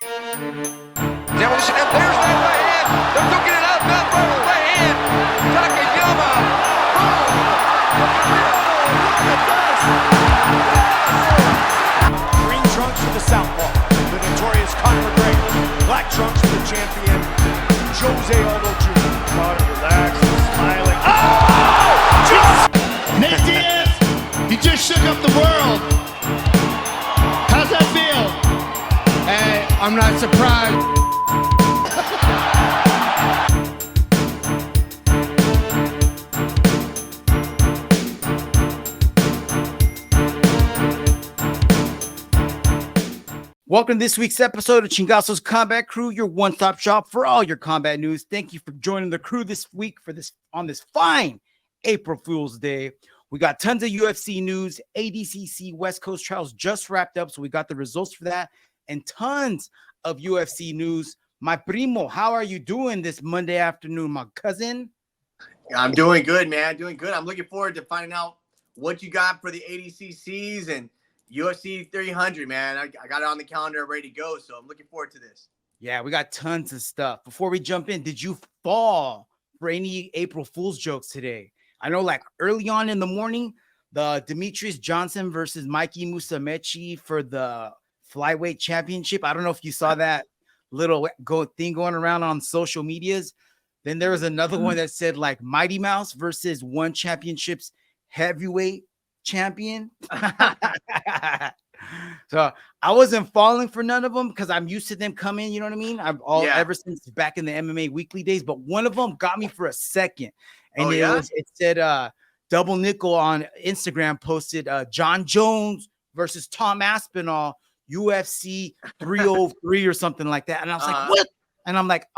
Demolition, and there's that right hand. They're cooking it out, not by the right hand. Takayama. Green trunks for the southpaw, the notorious Conor McGregor. Black trunks for the champion, Jose Aldo Jr. Conor relaxed, smiling. Oh! Nate Diaz, you just shook up the world. How's that feel? Hey, I'm not surprised. Welcome to this week's episode of Chingasos Combat Crew, your one-stop shop for all your combat news. Thank you for joining the crew this week on this fine April Fool's Day. We got tons of UFC news. ADCC West Coast Trials just wrapped up, so we got the results for that, and tons of UFC news. My primo, how are you doing this Monday afternoon, my cousin? I'm doing good, man. Doing good. I'm looking forward to finding out what you got for the ADCCs and UFC 300, man. I got it on the calendar ready to go, so I'm looking forward to this. Yeah, we got tons of stuff. Before we jump in, did you fall for any April Fool's jokes today? I know, like, early on in the morning, the Demetrius Johnson versus Mikey Musumeci for the flyweight championship. I don't know if you saw that little thing going around on social medias. Then there was another one that said, like, Mighty Mouse versus one championship's heavyweight champion. So I wasn't falling for none of them because I'm used to them coming, you know what I mean? Ever since back in the MMA weekly days, but one of them got me for a second. And it said Double Nickel on Instagram posted John Jones versus Tom Aspinall, UFC 303 or something like that. And I was like, what? And I'm like,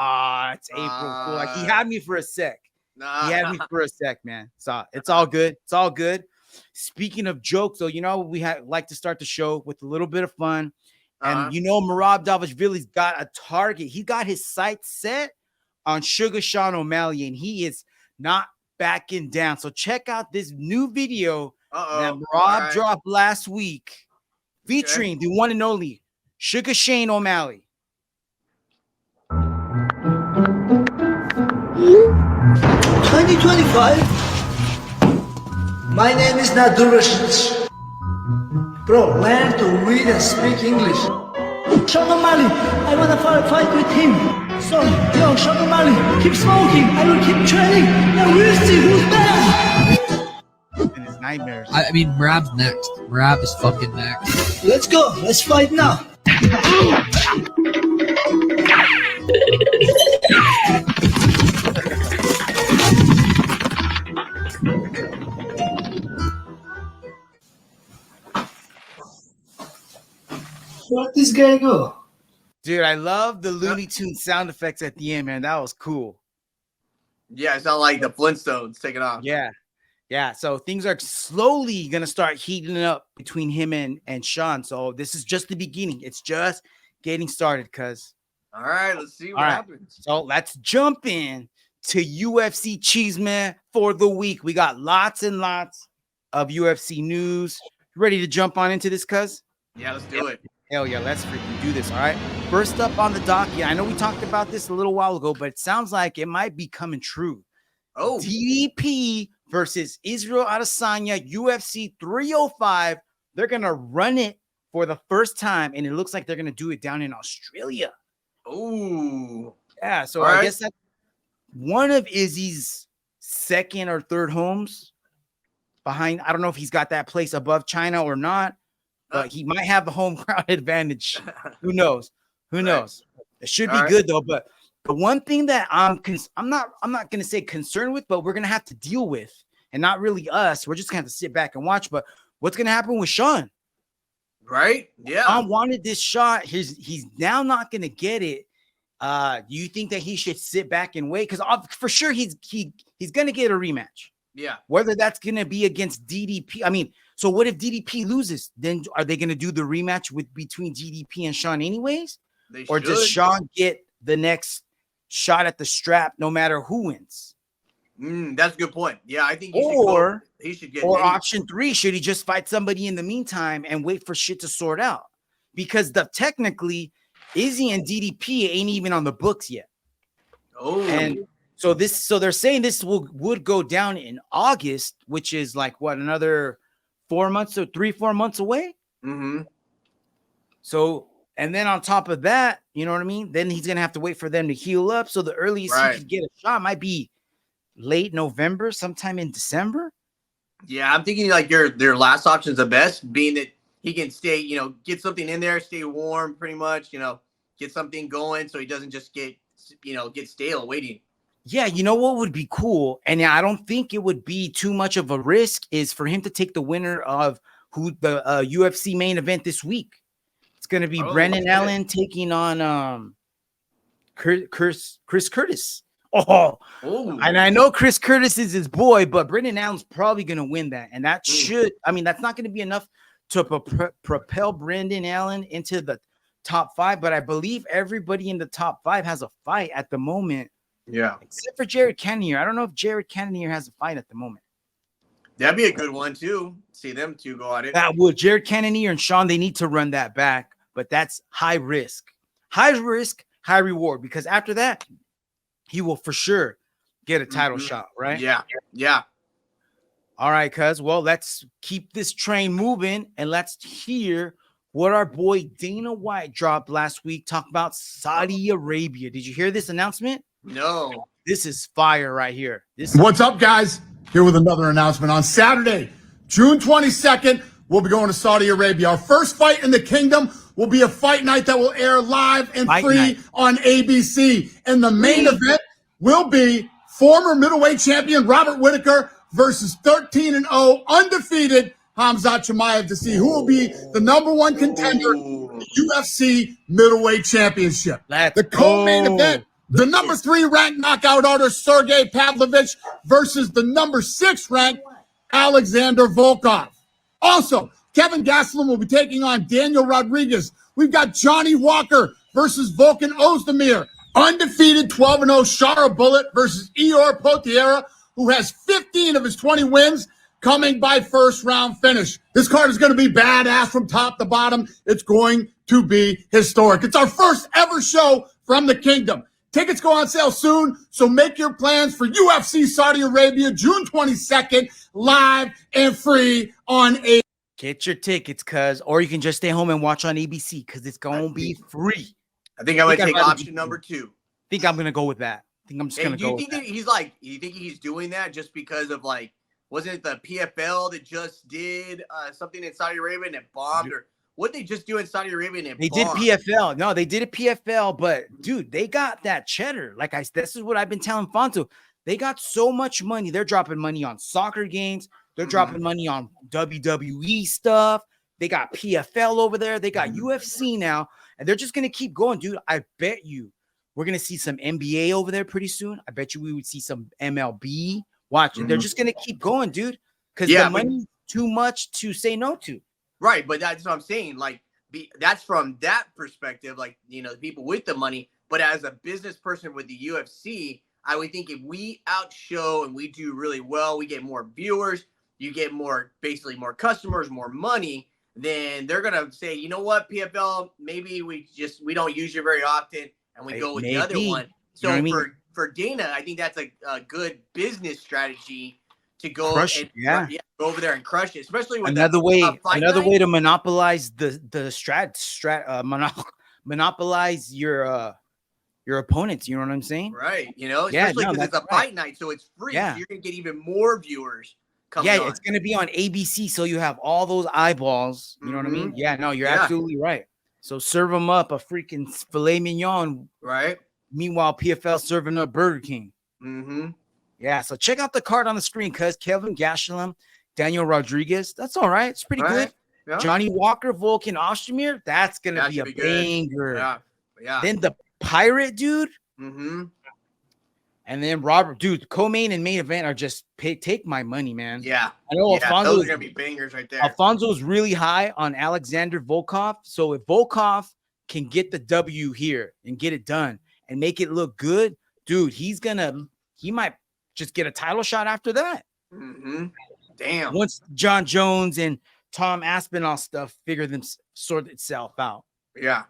it's April Fool. Like, he had me for a sec. He had me for a sec, man. So it's all good. It's all good. Speaking of jokes, though, you know, we like to start the show with a little bit of fun. And, you know, Merab Dvalishvili's got a target. He got his sights set on Sugar Sean O'Malley, and he is not backing down. So check out this new video that Merab dropped last week featuring the one and only Sugar Shane O'Malley. 2025. My name is not Durashich. Bro, learn to read and speak English. Sean O'Malley, I wanna fight with him. So, yo, Sean O'Malley, keep smoking. I will keep training. Now we'll see who's better. And his nightmares. I mean, Merab's next. Merab is fucking next. Let's go. Let's fight now. Where'd this guy go? Dude, I love the Looney Tunes sound effects at the end, man. That was cool. Yeah, it's not like the Flintstones taking off. Yeah. So things are slowly going to start heating up between him and Sean. So this is just the beginning. It's just getting started, cuz. All right, let's see what happens. So let's jump in to UFC Cheeseman for the week. We got lots and lots of UFC news. Ready to jump on into this, cuz? Yeah, let's do it. Hell yeah, let's freaking do this, all right? First up on the docket, I know we talked about this a little while ago, but it sounds like it might be coming true. Oh. DDP versus Israel Adesanya, UFC 305. They're going to run it for the first time, and it looks like they're going to do it down in Australia. Oh. Yeah, so I guess that's one of Izzy's second or third homes behind. I don't know if he's got that place above China or not. But he might have the home crowd advantage. Who knows? Who knows? It should be good though. But the one thing that I'm not going to say concerned with, but we're going to have to deal with, and not really us. We're just going to have to sit back and watch. But what's going to happen with Sean? Right? Yeah. I wanted this shot. He's now not going to get it. Do you think that he should sit back and wait? Because for sure he's going to get a rematch. Yeah. Whether that's going to be against DDP. I mean, so what if DDP loses? Then are they going to do the rematch between DDP and Sean anyways? Or does Sean get the next shot at the strap no matter who wins? That's a good point. Yeah, I think he should get. Or option 3, should he just fight somebody in the meantime and wait for shit to sort out? Because technically, Izzy and DDP ain't even on the books yet. Oh, and so they're saying this would go down in August, which is like what, another 4 months or 3-4 months away. Mm-hmm. So, and then on top of that, you know what I mean? Then he's gonna have to wait for them to heal up. So the earliest he could get a shot might be late November, sometime in December. Yeah, I'm thinking like their last option is the best, being that he can stay, get something in there, stay warm, pretty much, get something going, so he doesn't just get stale waiting. Yeah, you know what would be cool, and I don't think it would be too much of a risk, is for him to take the winner of the UFC main event this week. It's going to be Brendan Allen taking on Chris Curtis. Oh, and I know Chris Curtis is his boy, but Brendan Allen's probably going to win that, and that that's not going to be enough to propel Brendan Allen into the top 5, but I believe everybody in the top 5 has a fight at the moment. Yeah. Except for Jared Cannonier. I don't know if Jared Cannonier has a fight at the moment. That'd be a good one, too. See them two go at it. That would. Jared Cannonier and Sean, they need to run that back, but that's high risk. High risk, high reward, because after that, he will for sure get a title shot, right? Yeah. Yeah. All right, cuz. Well, let's keep this train moving, and let's hear what our boy Dana White dropped last week. Talk about Saudi Arabia. Did you hear this announcement? No. This is fire right here. What's up, guys? Here with another announcement. On Saturday, June 22nd, we'll be going to Saudi Arabia. Our first fight in the kingdom will be a fight night that will air live and free on ABC. And the main event will be former middleweight champion Robert Whittaker versus 13-0 undefeated Khamzat Chimaev, to see who will be the #1 contender in the UFC middleweight championship. The co-main event, the #3 ranked knockout artist Sergey Pavlovich versus the #6 ranked Alexander Volkov. Also, Kevin Gastelum will be taking on Daniel Rodriguez. We've got Johnny Walker versus Volkan Ozdemir. Undefeated 12-0 Shara Bullet versus Ior Potiera, who has 15 of his 20 wins coming by first round finish. This card is going to be badass from top to bottom. It's going to be historic. It's our first ever show from the kingdom. Tickets go on sale soon, so make your plans for UFC Saudi Arabia, June 22nd, live and free on ABC. Get your tickets, cuz, or you can just stay home and watch on ABC, because it's going to be free. I think I would take option number 2. I think I'm going to go with that. I think I'm just going to go with that. You think he's doing that just because of, like, wasn't it the PFL that just did something in Saudi Arabia and it bombed? Or what they just do in Saudi Arabia and it bombed? They did PFL. No, they did a PFL, but, dude, they got that cheddar. This is what I've been telling Fonto. They got so much money. They're dropping money on soccer games. They're dropping money on WWE stuff. They got PFL over there. They got UFC now, and they're just going to keep going, dude. I bet you we're going to see some NBA over there pretty soon. I bet you we would see some MLB. Watch it. They're just going to keep going, dude, because the money's too much to say no to. Right, but that's what I'm saying. Like, that's from that perspective, like, the people with the money. But as a business person with the UFC, I would think if we outshow and we do really well, we get more viewers, you get basically more customers, more money, then they're going to say, you know what, PFL, maybe we don't use you very often, and we go with the other one. So for Dana, I think that's a good business strategy to go go over there and crush it, especially with another way to monopolize monopolize your opponents. You know what I'm saying? Right. Especially because it's a fight night, so it's free. Yeah. So you're gonna get even more viewers coming on. It's gonna be on ABC, so you have all those eyeballs. You know what I mean? Yeah. No, you're absolutely right. So serve them up a freaking filet mignon. Right. Meanwhile, PFL serving up Burger King. Yeah, so check out the card on the screen, cuz Kevin Gastelum, Daniel Rodriguez. That's all right. It's pretty good. Yeah. Johnny Walker, Volkan Ozdemir. That's going to be a banger. Yeah. Then the Pirate dude. And then Robert, dude, co-main and main event are just take my money, man. Yeah. I know Alfonso. Those are going to be bangers right there. Alfonso's really high on Alexander Volkov. So if Volkov can get the W here and get it done and make it look good, dude, he might just get a title shot after that. Damn. Once John Jones and Tom Aspinall stuff sort itself out. Yeah.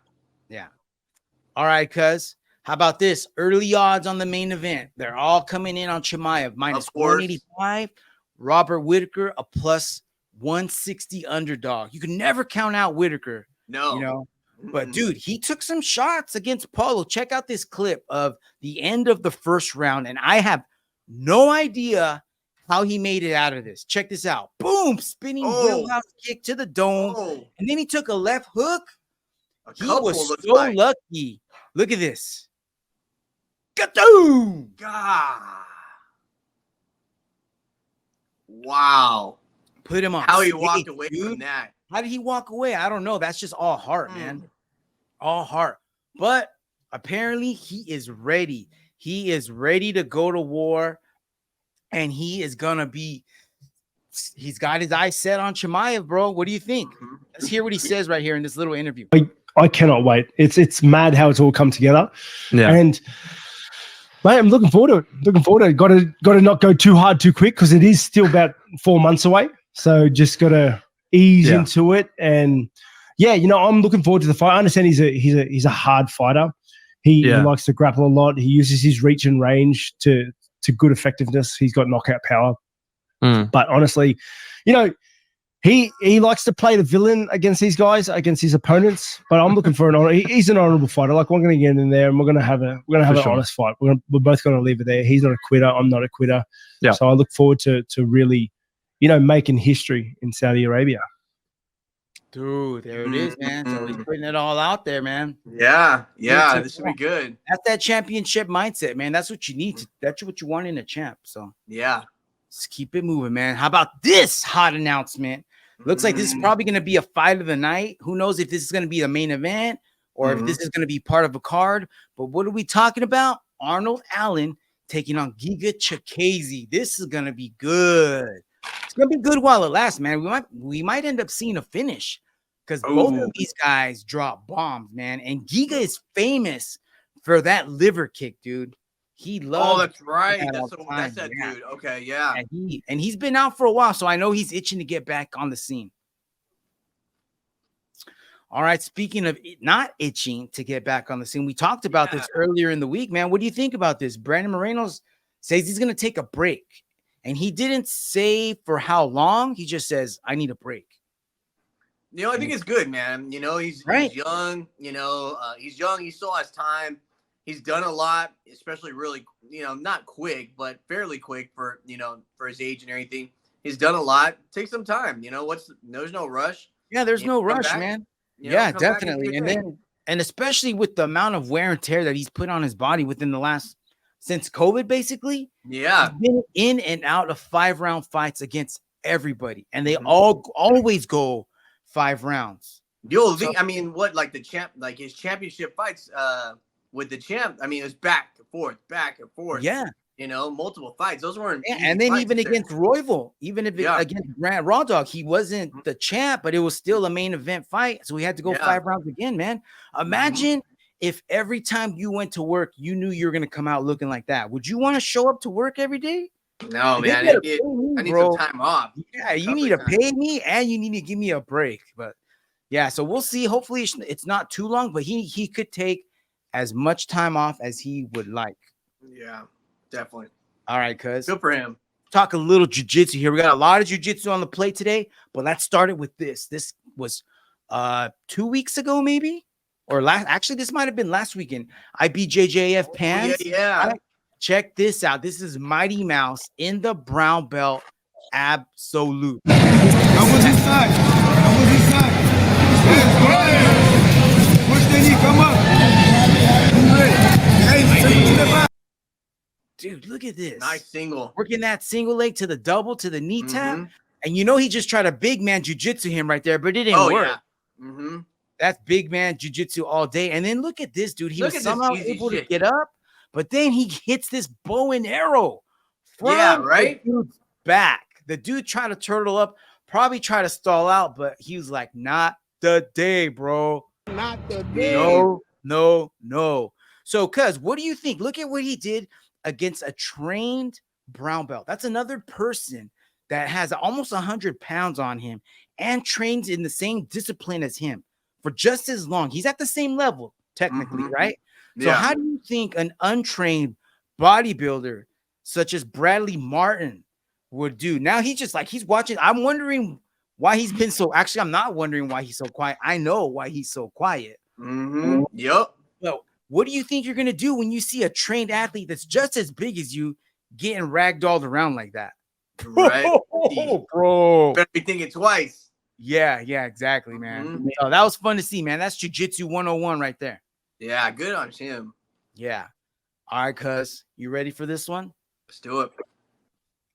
All right, Cuzz. How about this? Early odds on the main event. They're all coming in on Chimaev minus 185. Robert Whittaker a plus 160 underdog. You can never count out Whittaker. No. You know, but dude, he took some shots against Paulo. Check out this clip of the end of the first round, and I have no idea how he made it out of this. Check this out. Boom, spinning wheelhouse kick to the dome, and then he took a left hook. He was so lucky. Look at this. Ka-doom! God. Wow. Put him on. How he walked away from that. How did he walk away? I don't know. That's just all heart, man. All heart. But apparently he is ready. He is ready to go to war. And he is going to be, he's got his eyes set on Chimaev, bro. What do you think? Let's hear what he says right here in this little interview. I cannot wait. It's mad how it's all come together. Yeah. And mate, I'm looking forward to it. Got to not go too hard too quick because it is still about 4 months away. So just got to ease into it. And yeah, you know, I'm looking forward to the fight. I understand he's a hard fighter. He likes to grapple a lot. He uses his reach and range to good effectiveness. He's got knockout power. But honestly, you know, he likes to play the villain against these guys, against his opponents. But I'm looking for an honor. He's an honorable fighter. Like, we're going to get in there and we're going to have an honest fight. We're both going to leave it there. He's not a quitter. I'm not a quitter. Yeah. So I look forward to really, you know, making history in Saudi Arabia. Dude, there it is, man. So he's putting it all out there, man. Yeah, this will be good. That's that championship mindset, man. That's what you need. That's what you want in a champ. So yeah, let's keep it moving, man. How about this hot announcement? Looks like this is probably going to be a fight of the night. Who knows if this is going to be the main event or if this is going to be part of a card. But what are we talking about? Arnold Allen taking on Giga Chikadze. This is going to be good. It's going to be good while it lasts, man. We might end up seeing a finish because both of these guys drop bombs, man. And Giga is famous for that liver kick, dude. He loves. Oh, that's right. That's that dude. Okay, yeah. And he's been out for a while, so I know he's itching to get back on the scene. All right. Speaking of not itching to get back on the scene, we talked about this earlier in the week, man. What do you think about this? Brandon Moreno says he's going to take a break, and he didn't say for how long. He just says, "I need a break." You know, I think it's good, man. You know, he's young. You know, he's young. He still has time. He's done a lot, especially really, you know, not quick, but fairly quick for, you know, for his age and everything. He's done a lot. Take some time. You know, there's no rush. Yeah, there's no rush, man. Yeah, definitely. And especially with the amount of wear and tear that he's put on his body within the last, since COVID, basically. Yeah. He's been in and out of 5-round fights against everybody. And they always go 5 rounds. I mean, like his championship fights, with the champ, I mean, it was back and forth. Yeah. You know, multiple fights. Those weren't. And then even against Royval, even if against Grant Raw Dog, he wasn't the champ, but it was still a main event fight. So we had to go 5 rounds again, man. Imagine if every time you went to work, you knew you were going to come out looking like that. Would you want to show up to work every day? No, man. I need some time off. Yeah, you need to pay me and you need to give me a break. But yeah, so we'll see. Hopefully it's not too long, but he could take as much time off as he would like. Yeah, definitely. All right, Cuzz. Good for him. Talk a little jiu-jitsu here. We got a lot of jiu-jitsu on the plate today, but let's start it with this. This was 2 weeks ago, maybe? Or actually, this might have been last weekend. IBJJF pants. Yeah. Check this out. This is Mighty Mouse in the brown belt. Absolute. How was his side? Push the knee, come up. Dude, look at this. Nice single. Working that single leg to the double, to the knee tap. And you know he just tried a big man jiu-jitsu him right there, but it didn't work. Yeah. That's big man jiu-jitsu all day. And then look at this, dude. He was somehow able to get up, but then he hits this bow and arrow from the dude's back. The dude tried to turtle up, probably try to stall out, but he was like, not the day, bro. Not the day. No. So, Cuzz, what do you think? Look at what he did against a trained brown belt. That's another person that has almost 100 pounds on him and trains in the same discipline as him for just as long. He's at the same level, technically, right? So how do you think an untrained bodybuilder such as Bradley Martin would do? Now he's just like, he's watching. I'm wondering why he's been so, actually, I'm not wondering why he's so quiet. I know why he's so quiet. Yep. So what do you think you're going to do when you see a trained athlete that's just as big as you getting ragdolled around like that? Right. Bro. Better be thinking twice. Yeah, exactly, man. So that was fun to see, man. That's Jiu-Jitsu 101 right there. Yeah, good on him. Yeah. All right, Cuzz, you ready for this one? Let's do it.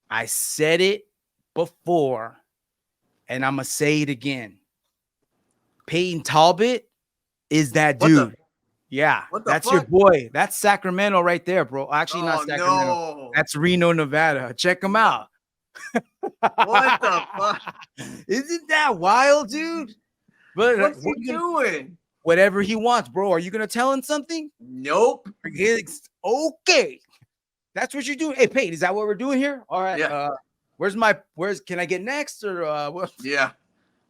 I said it before, and I'm going to say it again. Payton Talbot is that dude. Yeah, that's your boy. That's Sacramento right there, bro. Actually, not Sacramento. No. That's Reno, Nevada. Check him out. What the fuck? Isn't that wild, dude? But what's he doing? Whatever he wants, bro. Are you gonna tell him something? Nope. Okay. That's what you're doing. Hey, Payton, is that what we're doing here? All right. Yeah. Can I get next? Or what? Yeah.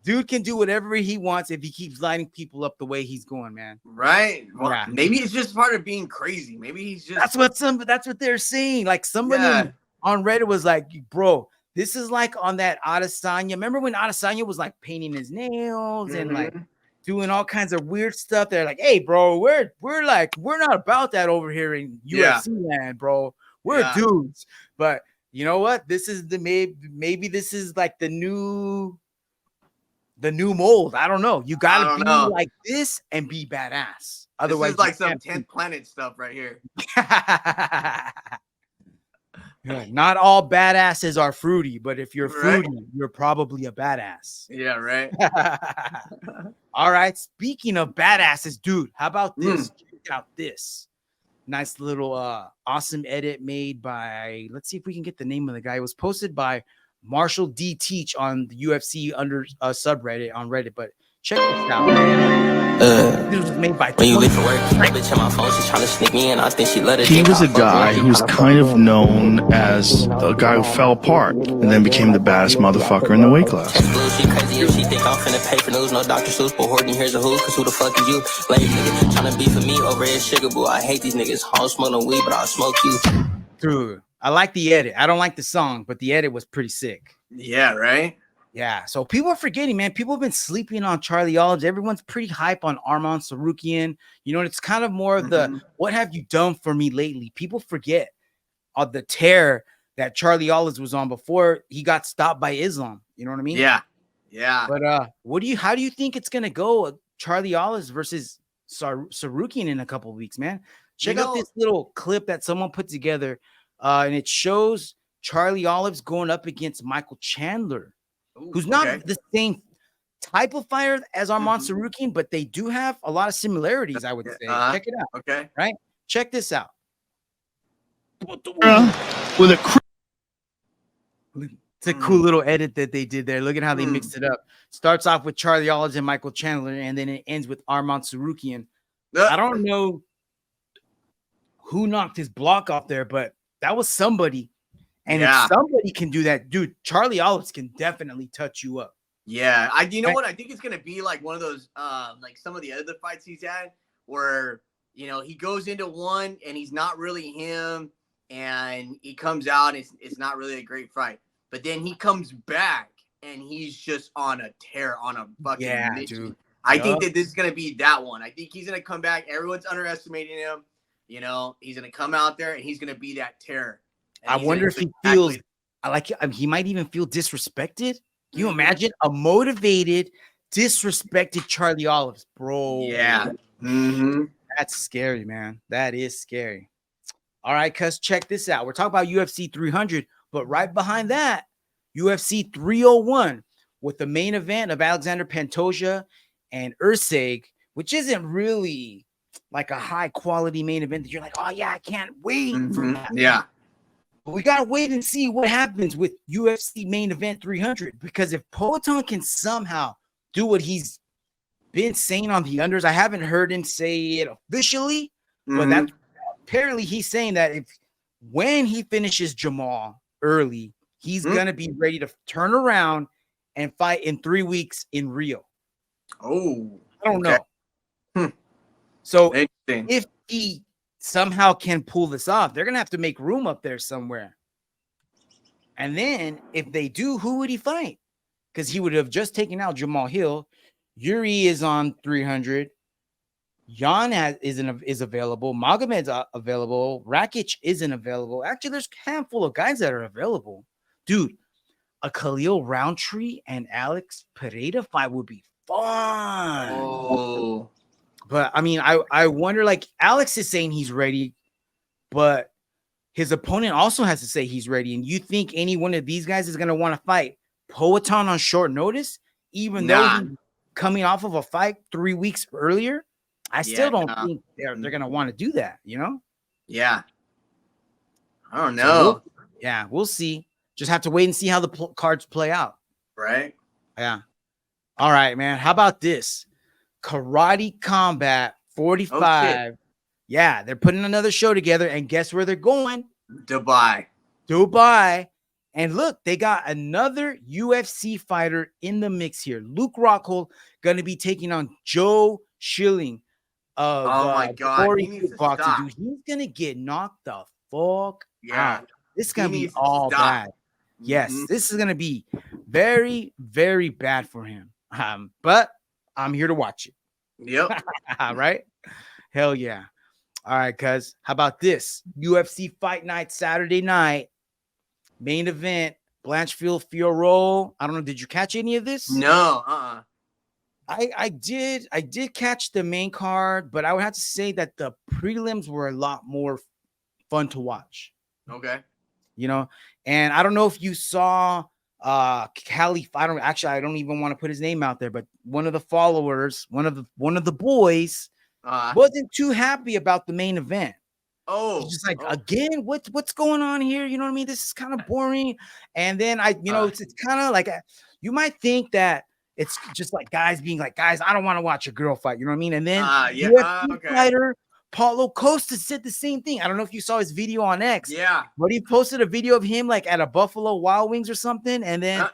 Dude can do whatever he wants if he keeps lining people up the way he's going, man. Right. Well, maybe it's just part of being crazy. Maybe he's just that's what they're saying. Like somebody on Reddit was like, bro, this is like on that Adesanya. Remember when Adesanya was like painting his nails and like doing all kinds of weird stuff? They're like, hey, bro, we're not about that over here in UFC land, bro. We're dudes. But you know what? This is maybe this is like the new mold. I don't know. You gotta be like this and be badass. Otherwise, this is like some 10th planet stuff right here. Not all badasses are fruity, but if you're fruity, you're probably a badass. Yeah, right. All right. Speaking of badasses, dude, how about this? Check out this nice little awesome edit made by, let's see if we can get the name of the guy. It was posted by Marshall D. Teach on the UFC under subreddit on Reddit, but check this out. This was made by when you leave for work, my bitch on my phone, she's trying to sneak me in. I think she let it. He was a guy who was kind of known as the guy who fell apart and then became the baddest motherfucker in the weight class. She crazy if she think I'm finna pay for news. No Dr. Seuss, but hoarding here's a who, cause who the fuck is you? Lame nigga, trying to be for me over here, sugar boo. I hate these niggas. I don't smoke no weed, but I'll smoke you. Dude, I like the edit. I don't like the song, but the edit was pretty sick. Yeah, right? Yeah, so people are forgetting, man. People have been sleeping on Charlie Olives. Everyone's pretty hype on Arman Tsarukyan. You know, it's kind of more of the what have you done for me lately? People forget of the tear that Charlie Olives was on before he got stopped by Islam. You know what I mean? Yeah. Yeah. But how do you think it's gonna go? Charlie Olives versus Tsarukyan in a couple of weeks, man. Check out this little clip that someone put together, and it shows Charlie Olives going up against Michael Chandler. Who's not the same type of fighter as Arman Tsarukyan, but they do have a lot of similarities, I would say. Check it out. Okay. Right? Check this out. With It's a cool little edit that they did there. Look at how they mixed it up. Starts off with Charlie Olives and Michael Chandler, and then it ends with Arman Tsarukyan. I don't know who knocked his block off there, but that was somebody. And if somebody can do that, dude, Charlie Olives can definitely touch you up. Yeah, you know what? I think it's gonna be like one of those, like some of the other fights he's had, where he goes into one and he's not really him, and he comes out and it's not really a great fight, but then he comes back and he's just on a tear, on a fucking mission. I think that this is gonna be that one. I think he's gonna come back. Everyone's underestimating him. He's gonna come out there and he's gonna be that terror. I wonder if he feels he might even feel disrespected. Can you imagine a motivated, disrespected Charlie Olives, bro? Yeah. That's scary, man. That is scary. All right, Cuz, check this out. We're talking about UFC 300, but right behind that, UFC 301 with the main event of Alexander Pantoja and Usyk, which isn't really like a high quality main event that you're like, oh yeah, I can't wait for that. Yeah. But we gotta wait and see what happens with UFC main event 300, because if Payton can somehow do what he's been saying on the unders, I haven't heard him say it officially, but that's apparently he's saying that when he finishes Jamal early, he's gonna be ready to turn around and fight in 3 weeks in Rio. Oh, I don't know. So if he somehow can pull this off, they're gonna have to make room up there somewhere. And then if they do, who would he fight? Because he would have just taken out Jamal Hill. Yuri is on 300. Jan is available. Magomed's available. Rakic isn't available. Actually, there's a handful of guys that are available. Dude, a Khalil Roundtree and Alex Pereira fight would be fun. Oh. But, I mean, I wonder, like, Alex is saying he's ready, but his opponent also has to say he's ready. And you think any one of these guys is going to want to fight Poatan on short notice, even though he's coming off of a fight 3 weeks earlier? I still don't think they're going to want to do that, you know? Yeah. I don't know. So we'll see. Just have to wait and see how the cards play out. Right? Yeah. All right, man. How about this? Karate Combat 45. Yeah, they're putting another show together, and guess where they're going? Dubai. And look, they got another UFC fighter in the mix here. Luke Rockhold going to be taking on Joe Schilling. Oh my God, he needs to stop. Dude, he's gonna get knocked the fuck out. This is gonna be all bad. Yes, this is gonna be very, very bad for him. But I'm here to watch it. Yep. Right? Hell yeah. All right, cuz. How about this? UFC Fight Night Saturday night. Main event. Blanchfield Fiorot. I don't know. Did you catch any of this? No. I did catch the main card, but I would have to say that the prelims were a lot more fun to watch. Okay. You know, and I don't know if you saw Caliph. I don't even want to put his name out there, but one of the followers, one of the boys wasn't too happy about the main event. Oh, he's just like, again, what's going on here? You know what I mean? This is kind of boring. And then it's kind of like you might think that it's just like guys being like, guys, I don't want to watch a girl fight. You know what I mean? And then fighter Paulo Costa said the same thing. I don't know if you saw his video on X. Yeah. But he posted a video of him like at a Buffalo Wild Wings or something. And then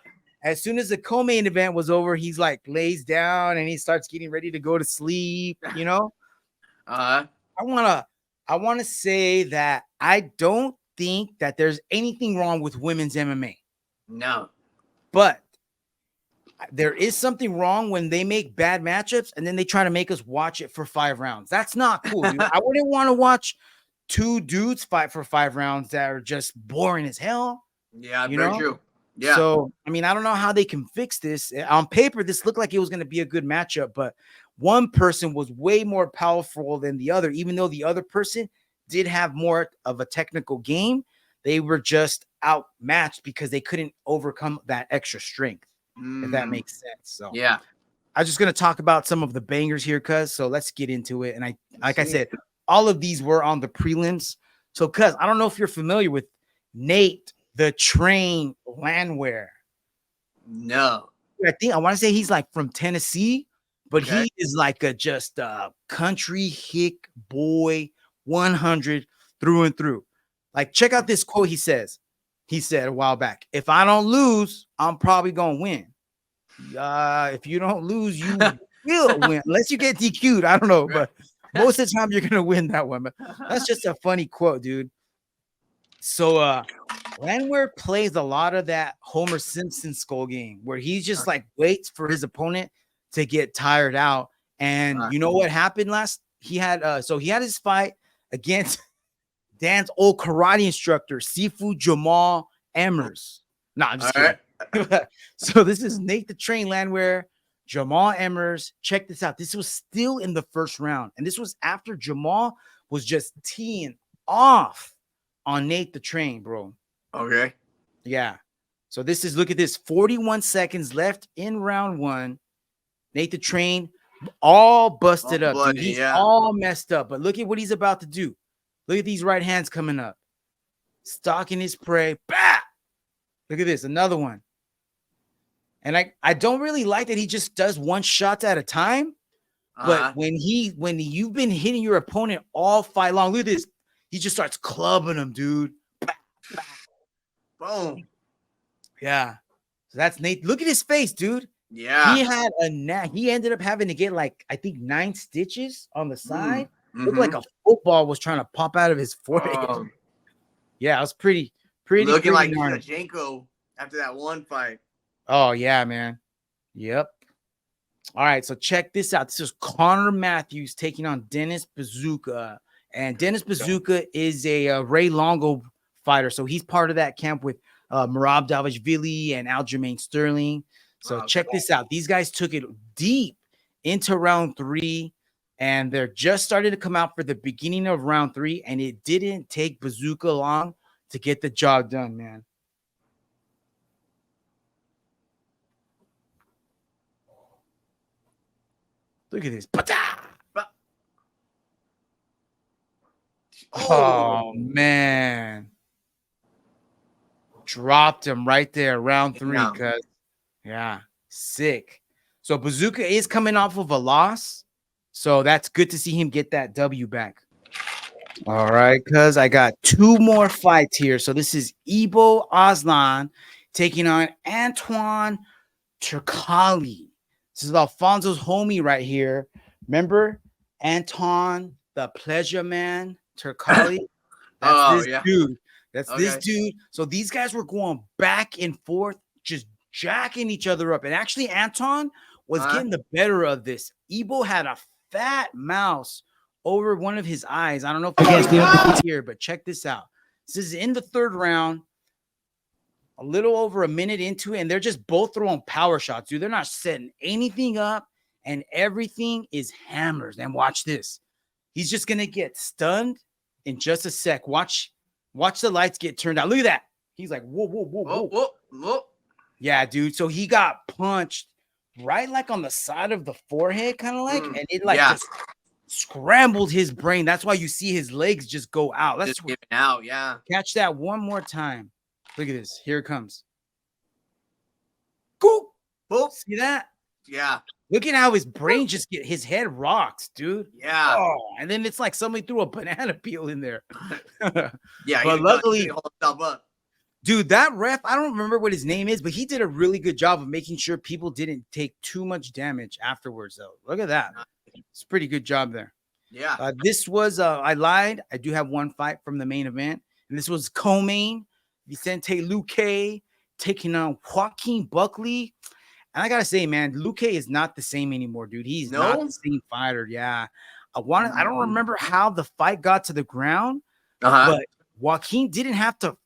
as soon as the co-main event was over, he's like lays down and he starts getting ready to go to sleep, you know? I want to say that I don't think that there's anything wrong with women's MMA. No. But there is something wrong when they make bad matchups and then they try to make us watch it for 5 rounds. That's not cool, dude. I wouldn't want to watch 2 dudes fight for 5 rounds that are just boring as hell. Yeah, very true. Yeah. So, I mean, I don't know how they can fix this. On paper, this looked like it was going to be a good matchup, but one person was way more powerful than the other, even though the other person did have more of a technical game. They were just outmatched because they couldn't overcome that extra strength. If that makes sense. So yeah, I'm just gonna talk about some of the bangers here, Cuzz. So let's get into it. And I said, all of these were on the prelims. So Cuzz, I don't know if you're familiar with Nate the Train Landwehr. No, I want to say he's like from Tennessee, but he is like just a country hick boy, 100 through and through. Like, check out this quote. He said a while back, if I don't lose, I'm probably going to win. If you don't lose, you will win. Unless you get DQ'd. I don't know. But most of the time, you're going to win that one. But that's just a funny quote, dude. So Landwehr plays a lot of that Homer Simpson skull game where he just like waits for his opponent to get tired out. And you know what happened last? He had his fight against Dan's old karate instructor, Sifu Jamal Emmers. No, I'm just kidding. So this is Nate the Train Landwehr, Jamal Emmers. Check this out. This was still in the first round. And this was after Jamal was just teeing off on Nate the Train, bro. Okay. Yeah. So this is, look at this, 41 seconds left in round 1. Nate the Train all busted up. Bloody, dude. He's all messed up. But look at what he's about to do. Look at these right hands coming up. Stalking his prey. Bah! Look at this. Another one. And I don't really like that he just does 1 shot at a time. But when you've been hitting your opponent all fight long, look at this. He just starts clubbing him, dude. Bah, bah. Boom. Yeah. So that's Nate. Look at his face, dude. Yeah. He had he ended up having to get like, I think 9 stitches on the side. Looked like a football was trying to pop out of his forehead. Yeah, it was pretty looking like gnarly. Shevchenko after that one fight. Oh yeah, man. Yep. All right, so check this out. This is Connor Matthews taking on Dennis Bazooka. And Dennis Bazooka is a Ray Longo fighter. So he's part of that camp with Merab Dvalishvili and Aljamain Sterling. So check this out. These guys took it deep into round 3, and they're just starting to come out for the beginning of round 3, and it didn't take Bazooka long to get the job done, man. Look at this. Oh, man. Dropped him right there, round 3. Cuz, yeah, sick. So Bazooka is coming off of a loss. So that's good to see him get that W back. All right, cuz I got 2 more fights here. So this is Ibo Aslan taking on Antoine Turkali. This is Alfonso's homie right here. Remember Anton, the pleasure man, Turkali? That's this dude. That's this dude. So these guys were going back and forth, just jacking each other up. And actually, Anton was getting the better of this. Ibo had a fat mouse over one of his eyes. I don't know if you guys can hear, but check this out. This is in the 3rd round. A little over a minute into it, and they're just both throwing power shots, dude. They're not setting anything up, and everything is hammers. And watch this. He's just going to get stunned in just a sec. Watch the lights get turned out. Look at that. He's like, whoa, whoa, whoa, whoa. Whoa, whoa. Yeah, dude. So he got punched right like on the side of the forehead, kind of like, and it like just scrambled his brain. That's why you see his legs just go out. Let's just giving out, yeah. Catch that one more time. Look at this. Here it comes. Go. Boop. See that? Yeah. Look at how his brain just his head rocks, dude. Yeah. Oh, and then it's like somebody threw a banana peel in there. Yeah. But luckily, hold himself up. Dude, that ref, I don't remember what his name is, but he did a really good job of making sure people didn't take too much damage afterwards, though. Look at that. It's a pretty good job there. Yeah. This was, I lied. I do have one fight from the main event, and this was co-main. Vicente Luque taking on Joaquin Buckley. And I got to say, man, Luque is not the same anymore, dude. He's not the same fighter. Yeah. I don't remember how the fight got to the ground, but Joaquin didn't have to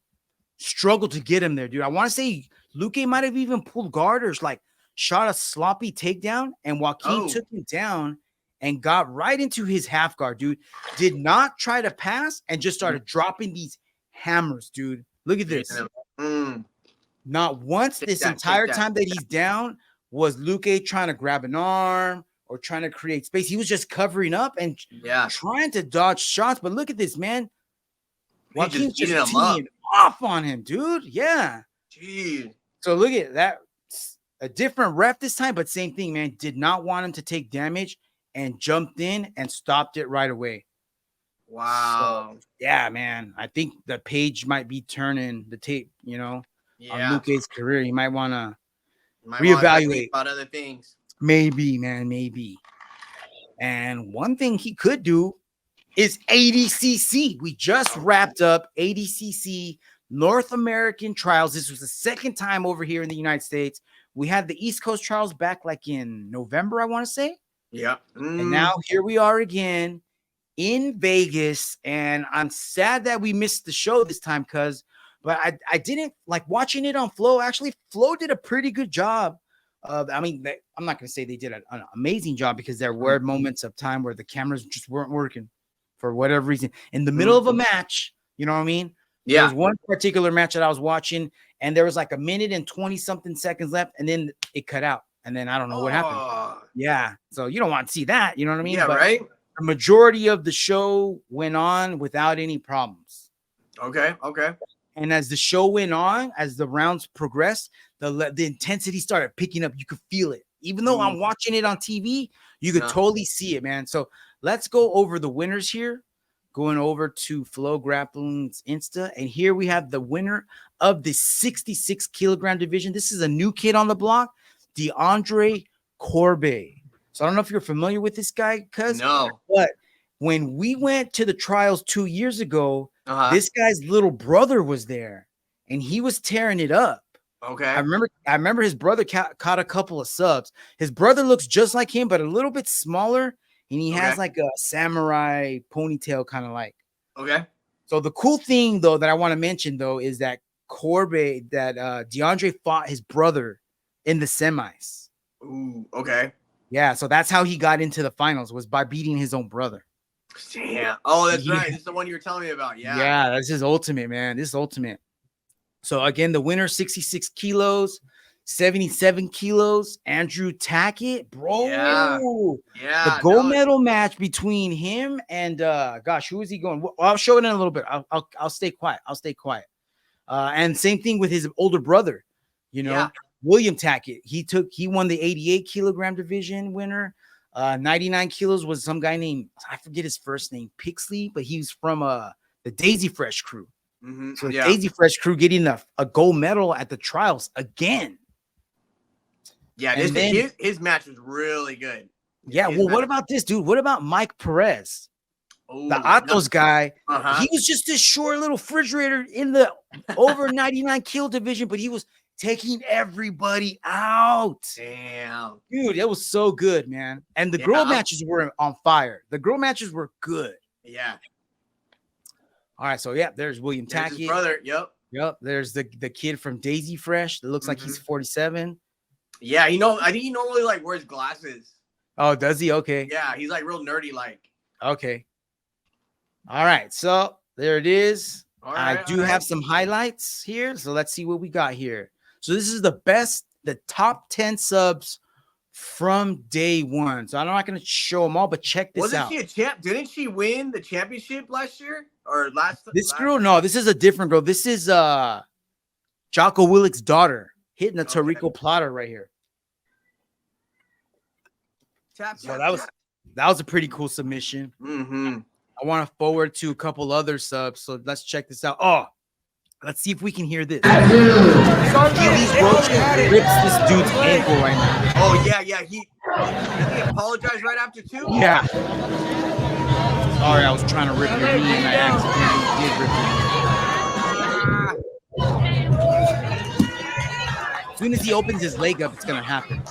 struggle to get him there, dude. I want to say Luque might have even pulled guard or like shot a sloppy takedown, and Joaquin took him down and got right into his half guard, dude. Did not try to pass and just started dropping these hammers, dude. Look at this. Not once this entire time that he's down was Luque trying to grab an arm or trying to create space. He was just covering up and trying to dodge shots. But look at this, man. Joaquin's just teeing off on him, dude. Yeah. Jeez. So look at that. A different ref this time, but same thing, man. Did not want him to take damage and jumped in and stopped it right away. Wow. So, yeah, man. I think the page might be turning the tape, on Luque's career. He might want to reevaluate about other things. Maybe, man, maybe. And one thing he could do is ADCC. We just wrapped up ADCC North American Trials. This was the 2nd time over here in the United States. We had the East Coast Trials back like in November, I want to say. Yeah. And now here we are again in Vegas. And I'm sad that we missed the show this time, but I didn't like watching it on Flow. Actually, Flow did a pretty good job. I'm not going to say they did an amazing job, because there were moments of time where the cameras just weren't working for whatever reason. In the middle of a match, you know what I mean? Yeah. There was one particular match that I was watching, and there was like a minute and 20-something seconds left, and then it cut out. And then I don't know what happened. Yeah. So you don't want to see that. You know what I mean? Yeah, right? The majority of the show went on without any problems. Okay. And as the show went on, as the rounds progressed, the intensity started picking up. You could feel it. Even though I'm watching it on TV, you could totally see it, man. So let's go over the winners here. Going over to Flow Grappling's Insta. And here we have the winner of the 66 kilogram division. This is a new kid on the block. DeAndre Corbe. So I don't know if you're familiar with this guy, Cuzz. No. But when we went to the trials 2 years ago, this guy's little brother was there, and he was tearing it up. Okay. I remember his brother caught a couple of subs. His brother looks just like him, but a little bit smaller, and he has like a samurai ponytail kind of like. Okay. So the cool thing, though, that I want to mention, though, is that DeAndre fought his brother in the semis. Ooh, okay. Yeah, so that's how he got into the finals, was by beating his own brother. Damn. Oh, that's right. This is the one you were telling me about. Yeah. Yeah, that's his ultimate, man. This is ultimate. So again, the winner, 66 kilos, 77 kilos, Andrew Tackett, bro. Yeah. The gold medal match between him and gosh, who is he going? Well, I'll show it in a little bit. I'll stay quiet. And same thing with his older brother, William Tackett. He won the 88 kilogram division winner. 99 kilos was some guy named, I forget his first name, Pixley, but he's from the Daisy Fresh crew. Mm-hmm. So the Daisy Fresh crew getting a gold medal at the trials again. Yeah, his match was really good. Yeah, what about this, dude? What about Mike Perez? The Atos guy. He was just this short little refrigerator in the over 99 kilo division, but he was taking everybody out. Damn. Dude, it was so good, man. And the girl matches were on fire. The girl matches were good. Yeah. All right, so there's William Tackett. His brother, Yep. There's the kid from Daisy Fresh that looks like he's 47. Yeah, I think he normally like wears glasses. Oh, does he? Okay. Yeah, he's like real nerdy like. Okay. All right, so there it is. I do have some highlights here, so let's see what we got here. So this is the top 10 subs from day one. So I'm not going to show them all, but check this out. Wasn't she a champ? Didn't she win the championship last year or last? Girl, no, this is a different girl. This is Jocko Willick's daughter hitting a Tarico Plata right here. So that was a pretty cool submission. Mm-hmm. I want to forward to a couple other subs, so let's check this out. Oh, let's see if we can hear this. Gillies Roach rips this dude's ankle right now. Oh yeah. He apologized right after too. Yeah. Sorry, I was trying to rip your knee and I accidentally did rip it. As soon as he opens his leg up, it's gonna happen.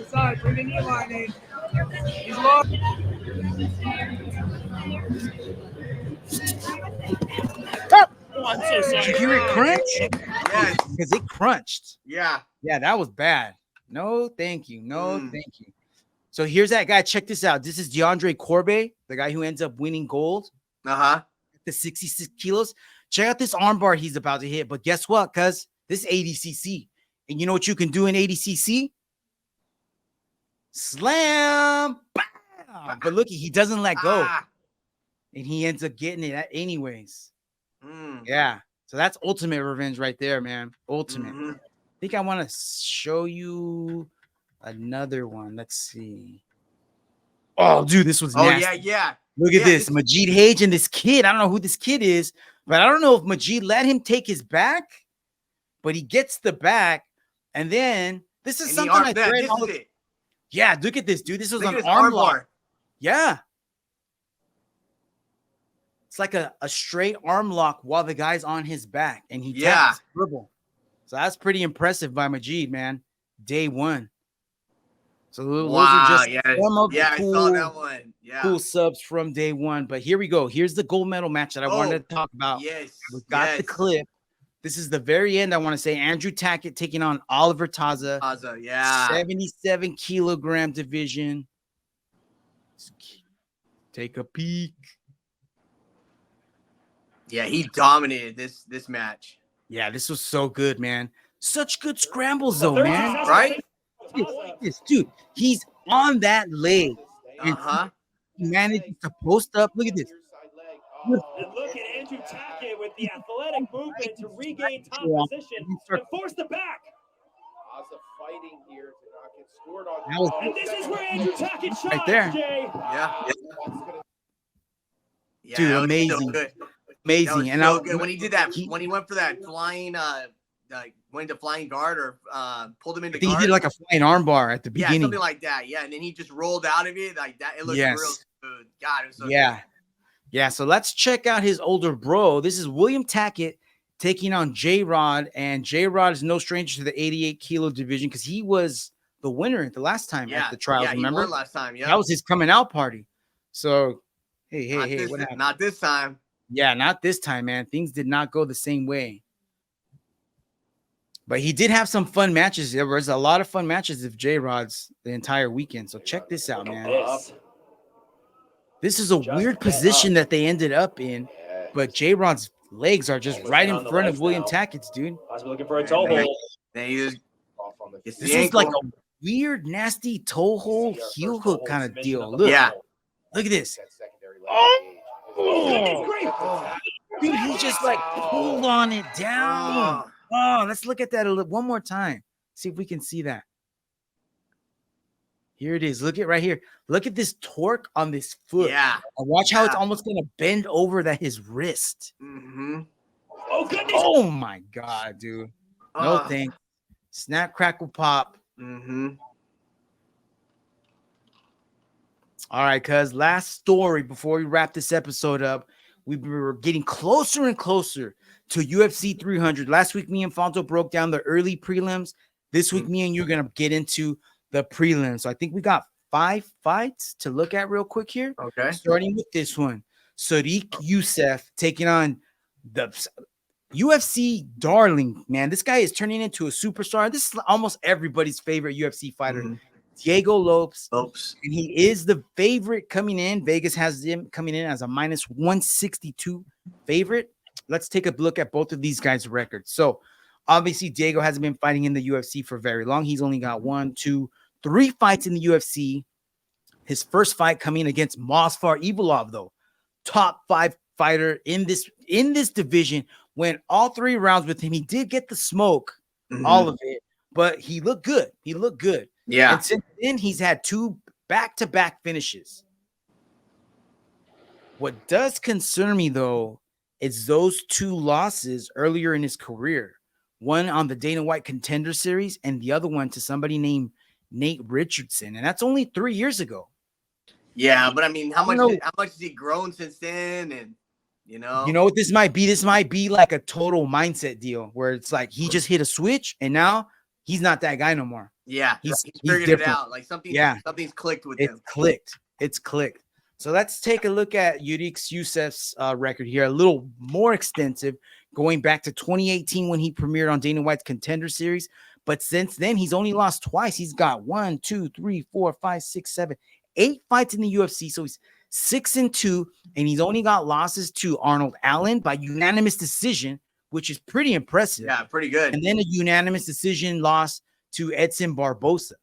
Sorry, bring the knee line in. He's low. Did you hear it crunch? Yes. Because it crunched. Yeah. Yeah, that was bad. No, thank you. Thank you. So here's that guy. Check this out. This is DeAndre Corbe, the guy who ends up winning gold. The 66 kilos. Check out this armbar he's about to hit. But guess what, cuz? This is ADCC. And you know what you can do in ADCC? Slam. Bam! But look, he doesn't let go. And he ends up getting it anyways. Yeah. So that's ultimate revenge right there, man. Ultimate. I think I want to show you another one. Let's see. Oh, dude, this was nasty. Yeah. Look at this. Majid Hage and this kid. I don't know who this kid is, but I don't know if Majid let him take his back, but he gets the back. And then this is something I read. Yeah, look at this, dude. This was an arm lock. Yeah. It's like a straight arm lock while the guy's on his back, and he taps dribble. So that's pretty impressive by Majid, man. Day one. So those are just some of the I saw that one. Yeah. Cool subs from day one. But here we go. Here's the gold medal match that I wanted to talk about. Yes. We got the clip. This is the very end. I want to say Andrew Tackett taking on Oliver Taza. 77 kilogram division. Take a peek. Yeah, he dominated this match. Yeah, this was so good, man. Such good scrambles, though, man. Right? This dude, he's on that leg. And he manages to post up. Look at this. And look at Andrew Tackett with the athletic movement to regain top position and force the back. Fighting here to not get scored on. And this is where Andrew Tackett shot right there. Jay. Dude, amazing. So Amazing. And so good. When he did that, when he went for that flying went to flying guard or pulled him into I think guard. he did like a flying armbar at the beginning. Yeah, something like that. Yeah, and then he just rolled out of it like that. It looked real good. God, it was so good. Yeah, so let's check out his older bro. This is William Tackett taking on J-Rod, and J-Rod is no stranger to the 88 kilo division because he was the winner the last time at the trials. Yeah, remember? He won last time. Yeah, that was his coming out party. So, hey, what happened? Not this time. Yeah, not this time, man. Things did not go the same way. But he did have some fun matches. There was a lot of fun matches of J-Rod's the entire weekend. So check this out, man. This is a weird position that they ended up in, but J-Rod's legs are just right in front of William Tackett's, dude. I was looking for a toe hold. This is like a weird, nasty toe hold, heel hook kind of deal. Look, look at this. Oh, dude, he just like pulled on it down. Oh, let's look at that one more time. See if we can see that. Here it is. Look at right here. Look at this torque on this foot. Yeah. And watch how it's almost going to bend over his wrist. Mm-hmm. Oh, goodness. Oh, my God, dude. No thanks. Snap, crackle, pop. Mm-hmm. All right, cuz last story before we wrap this episode up. We were getting closer and closer to UFC 300. Last week, me and Fonzo broke down the early prelims. This week, me and you are going to get into the prelims. So I think we got 5 fights to look at real quick here. Okay. Starting with this one. Sadiq Youssef taking on the UFC darling, man. This guy is turning into a superstar. This is almost everybody's favorite UFC fighter. Mm-hmm. Diego Lopes. And he is the favorite coming in. Vegas has him coming in as a minus 162 favorite. Let's take a look at both of these guys' records. So obviously, Diego hasn't been fighting in the UFC for very long. He's only got 1, 2, 3 fights in the UFC. His first fight coming against Movsar Evloev, though. Top 5 fighter in this division. Went all 3 rounds with him. He did get the smoke, all of it, but he looked good. Yeah. And since then, he's had 2 back-to-back finishes. What does concern me, though, is those 2 losses earlier in his career. One on the Dana White Contender Series and the other one to somebody named Nate Richardson. And that's only 3 years ago. Yeah, but I mean, how much has he grown since then? And, you know what this might be? This might be like a total mindset deal where it's like he just hit a switch and now he's not that guy no more. Yeah, he's figured it out. Like something's clicked with him. It's clicked. So let's take a look at Sadiq Youssef's record here, a little more extensive, going back to 2018 when he premiered on Dana White's Contender Series. But since then, he's only lost twice. He's got 1, 2, 3, 4, 5, 6, 7, 8 fights in the UFC. So he's 6-2, and he's only got losses to Arnold Allen by unanimous decision, which is pretty impressive. Yeah, pretty good. And then a unanimous decision loss to Edson Barbosa.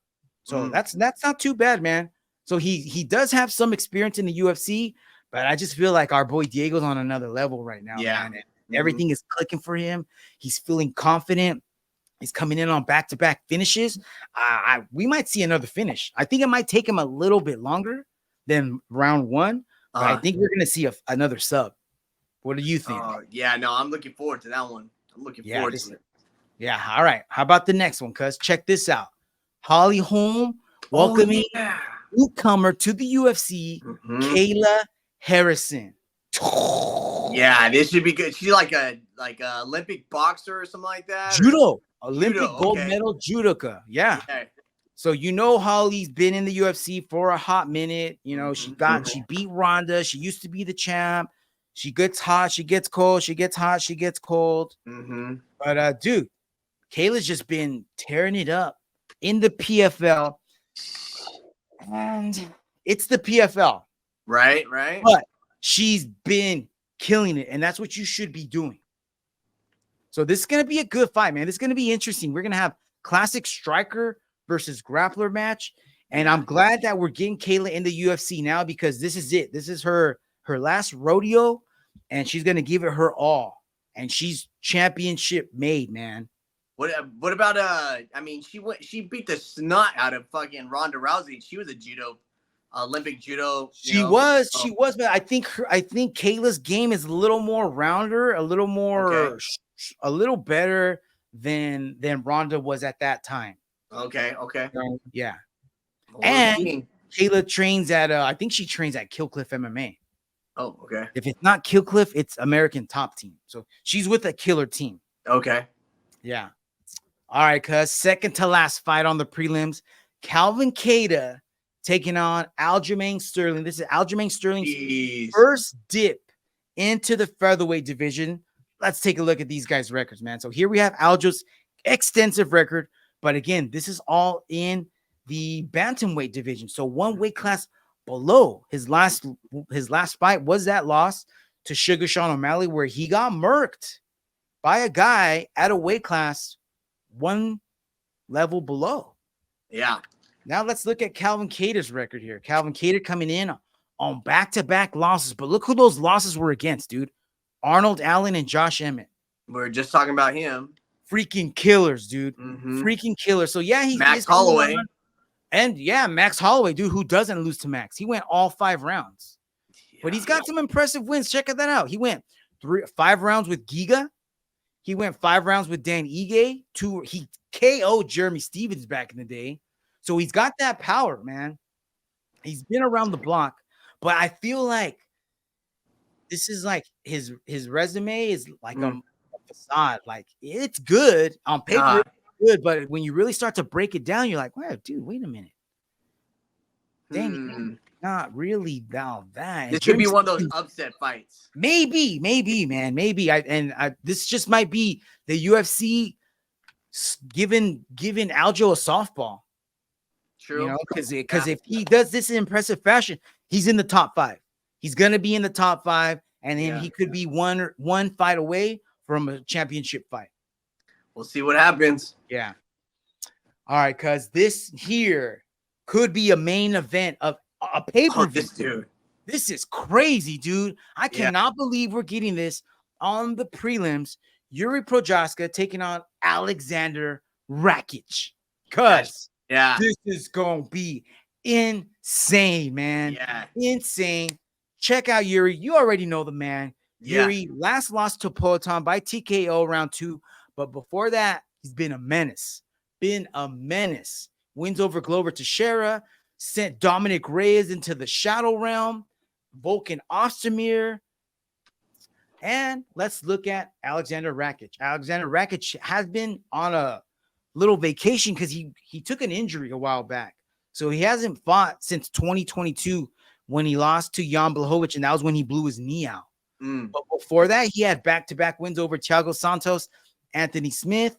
So that's not too bad, man. So he does have some experience in the UFC, but I just feel like our boy Diego's on another level right now. Yeah. Man. Everything is clicking for him. He's feeling confident. He's coming in on back-to-back finishes. We might see another finish. I think it might take him a little bit longer than round 1, but I think we're going to see another sub. What do you think? Yeah, no, I'm looking forward to that one. I'm looking forward to it. Yeah, all right. How about the next one, cuz? Check this out. Holly Holm welcoming newcomer to the UFC, Kayla Harrison. Yeah, this should be good. She's like a Olympic boxer or something like that. Olympic gold medal judoka. Yeah. Okay. So Holly's been in the UFC for a hot minute. She beat Ronda. She used to be the champ. She gets hot, she gets cold. She gets hot, she gets cold. But dude, Kayla's just been tearing it up in the PFL. And it's the PFL. Right. But she's been killing it, and that's what you should be doing. So this is going to be a good fight, man. This is going to be interesting. We're going to have classic striker versus grappler match, and I'm glad that we're getting Kayla in the UFC now because this is it. This is her last rodeo, and she's going to give it her all, and she's championship made, man. What about she beat the snot out of fucking Ronda Rousey. She was a Olympic judo. She was, but I think Kayla's game is a little more rounder, a little more, a little better. than Ronda was at that time. Okay. So, yeah. Well, and Kayla trains at I think she trains at Killcliff MMA. Oh, okay. If it's not Killcliff, it's American Top Team. So she's with a killer team. Okay. Yeah. All right, cuz second to last fight on the prelims, Calvin Kattar taking on Aljamain Sterling. This is Aljamain Sterling's first dip into the featherweight division. Let's take a look at these guys' records, man. So here we have Aljo's extensive record, but again, this is all in the bantamweight division. So one weight class below his last fight was that loss to Sugar Sean O'Malley, where he got murked by a guy at a weight class one level below. Yeah. Now let's look at Calvin Kattar's record here. Calvin Kattar coming in on back-to-back losses, but look who those losses were against, dude. Arnold Allen and Josh Emmett. We're just talking about him. Freaking killers, dude. Freaking killers. So yeah, he's Max Holloway. And yeah, Max Holloway, dude, who doesn't lose to Max? He went all 5 rounds. Yeah, but he's got some impressive wins. Check that out. He went 5 rounds with Giga. He went 5 rounds with Dan Ige. He KO'd Jeremy Stevens back in the day. So he's got that power, man. He's been around the block. But I feel like this is like his resume is like a facade. Like, it's good on paper. Good, but when you really start to break it down, you're like, wow, dude, wait a minute. Dang, not really now that. This could be one of those upset fights. Maybe, man. Maybe. This just might be the UFC giving Aljo a softball. True. You know, because if he does this in impressive fashion, he's in the top 5. He's gonna be in the top 5, and then he could be one fight away from a championship fight. We'll see what happens. Yeah. All right, because this here could be a main event of a pay-per-view. This is crazy, dude. I cannot believe we're getting this on the prelims. Yuri Prochaska taking on Alexander Rakic. Because this is going to be insane, man. Yeah. Insane. Check out Yuri. You already know the man. Yuri last lost to Poatan by TKO round 2. But before that, he's been a menace. Wins over Glover Teixeira, sent Dominic Reyes into the shadow realm, Volkan Ozdemir. And let's look at Alexander Rakic. Alexander Rakic has been on a little vacation because he took an injury a while back. So he hasn't fought since 2022 when he lost to Jan Blachowicz, and that was when he blew his knee out. But before that, he had back-to-back wins over Thiago Santos, Anthony Smith,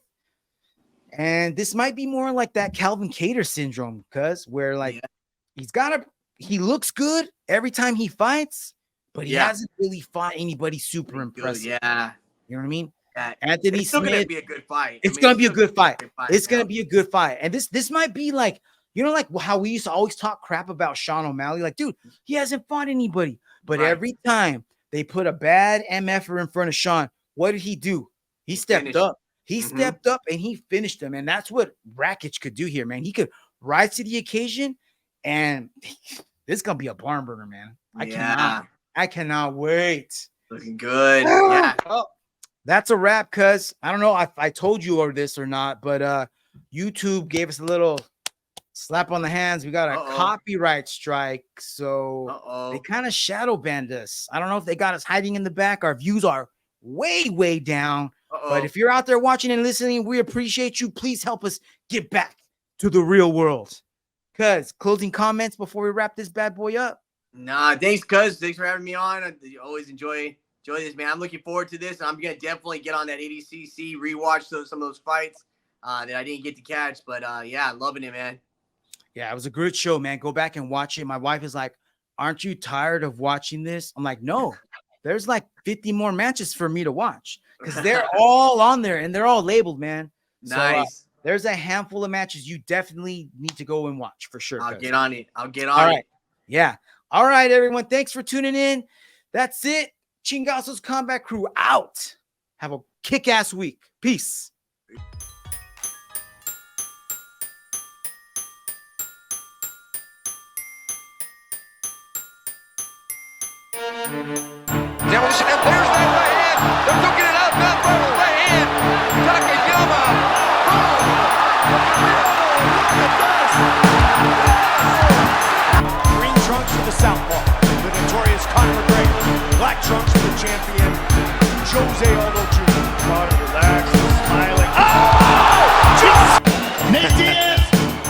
and this might be more like that Calvin Kattar syndrome, because where like he looks good every time he fights, but he hasn't really fought anybody super impressive. You know what I mean? Anthony it's still Smith. gonna be a good fight. It's gonna be a good fight. It's gonna be a good fight, and this might be like, you know, like how we used to always talk crap about Sean O'Malley. Like, dude, he hasn't fought anybody, but every time they put a bad MFer in front of Sean, what did he do? He stepped up. He stepped up and he finished him. And that's what Rakic could do here, man. He could rise to the occasion, and this is gonna be a barn burner, man. I cannot wait. Looking good. Yeah. Oh, that's a wrap, cuz I don't know if I told you or this or not, but YouTube gave us a little slap on the hands. We got a copyright strike, so they kind of shadow banned us. I don't know if they got us hiding in the back. Our views are way down. But if you're out there watching and listening, we appreciate you. Please help us get back to the real world. Cuz, closing comments before we wrap this bad boy up? Nah, thanks, Cuz. Thanks for having me on. I always enjoy this, man. I'm looking forward to this. I'm gonna definitely get on that ADCC, rewatch some of those fights that I didn't get to catch. But yeah, loving it, man. Yeah, it was a good show, man. Go back and watch it. My wife is like, aren't you tired of watching this? I'm like, no, there's like 50 more matches for me to watch because they're all on there and they're all labeled, man. Nice. So, there's a handful of matches you definitely need to go and watch for sure. I'll get on it. All right. Yeah. All right, everyone. Thanks for tuning in. That's it. Chingasos Combat Crew out. Have a kick-ass week. Peace. Demolition, and there's that right hand. They're looking it out. Mount right hand. Takayama. champion, Jose Aldo Jr. Got it, relaxed, smiling. Oh! Nate Diaz,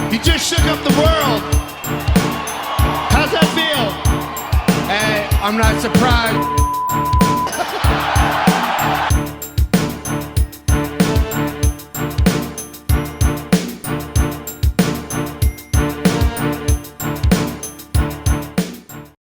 he just shook up the world. How's that feel? Hey, I'm not surprised.